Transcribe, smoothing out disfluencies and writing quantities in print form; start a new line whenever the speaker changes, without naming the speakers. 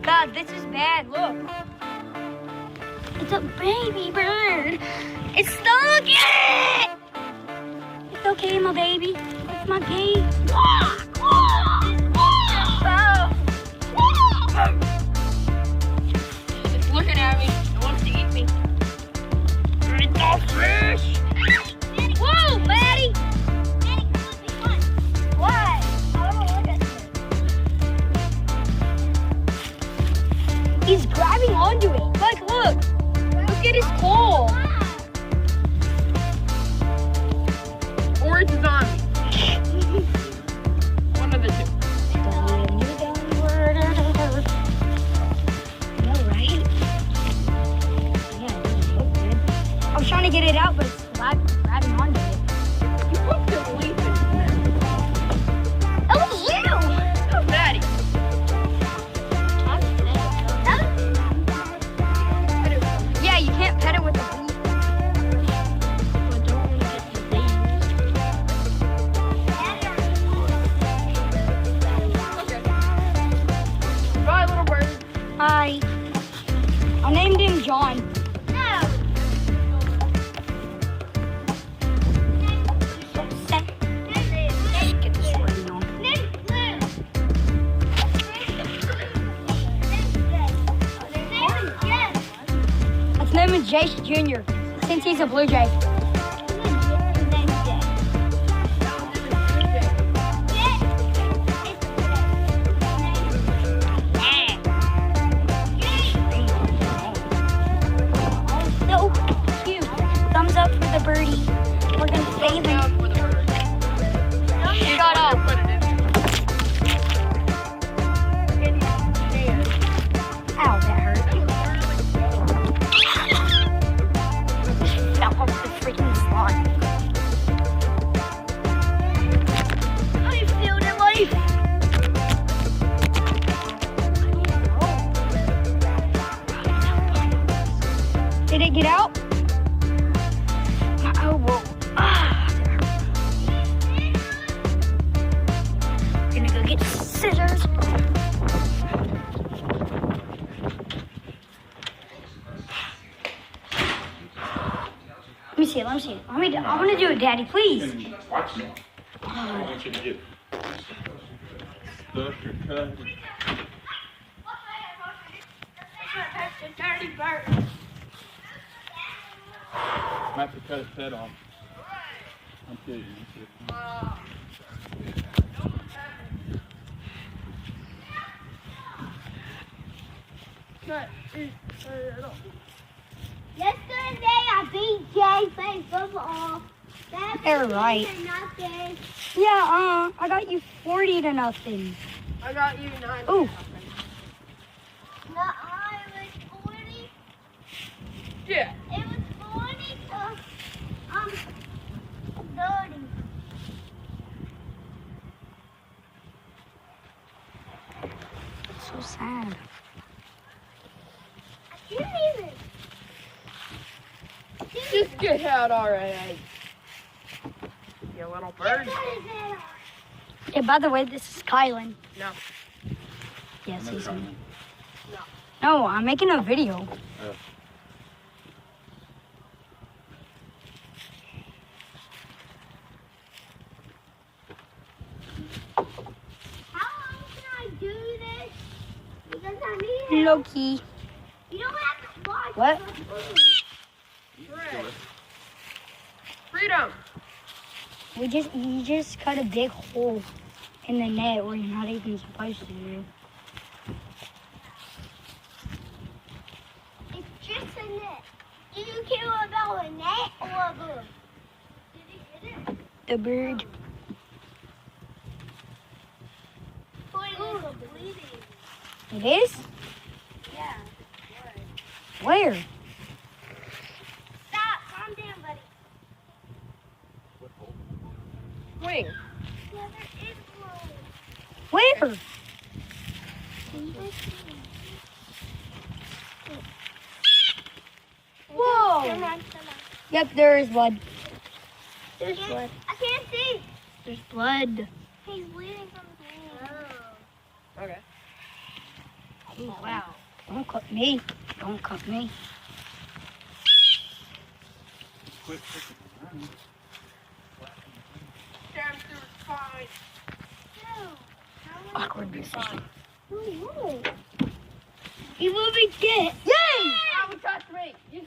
God, this is bad. Look. It's a baby bird. It's stuck. Yeah! It's okay, my baby. It's my baby. It's looking at me. It wants to eat me. Eat the fish. Whoa, Maddie.
Daddy, come on.
What? I don't know what that is. He's grabbing onto it. Like, look. Look at his claw.
Or it's a zombie. One of the two.
No, right? Yeah, it doesn't look good. I was trying to get it out, but it's grabbing onto it.
You put the leaf in there.
Oh, you!
Oh, Maddie.
Yeah, you can't pet it with the leaf.
Okay. Bye, little bird.
Hi. I named him John.
No.
Get this working on. Let's name him Jace Jr. since he's a Blue Jay. So cute. Thumbs up for the birdie. We're gonna save him.
Down for the bird.
Shut up.
Put it in there.
Ow, that hurt. Fell off the freaking slide.
I feel the life.
Did it get out? Oh, whoa. Gonna go get scissors. Let me see. I want to do it, Daddy, please.
Watch me. I want you to get stuff your cut.
Dirty bird.
Might have to cut its head off. I'm kidding.
Yesterday I beat Jay playing football.
They're right.
Nothing.
Yeah, I got you 40-0.
I got you 9.
Ooh.
No, I was 40.
Yeah.
It was 40 to 30.
So sad.
I can't even.
Just get out already. You little bird.
Yeah, by the way, this is Kylan.
No.
Yes, he's in. No, I'm making a video.
How long can I do this? Because I need help.
Loki.
You don't have to watch.
What?
Hooray. Freedom.
You just cut a big hole in the net where you're not even supposed to do.
It's just a net. Do you care about a net or a bird? Did he hit it?
The bird.
Ooh, bleeding.
It is?
Yeah.
Where?
Stop. Calm down, buddy.
Wing.
Yeah, there is one.
Where? Whoa.
Come on.
Yep, there is blood.
There's blood. I can't see.
There's blood.
He's bleeding from his hand.
Okay.
Ooh, wow. Don't cut me. Don't cut me.
Quit.
Damn through the spine.
Awkward decision.
You will be dead.
Yay! How touch me? You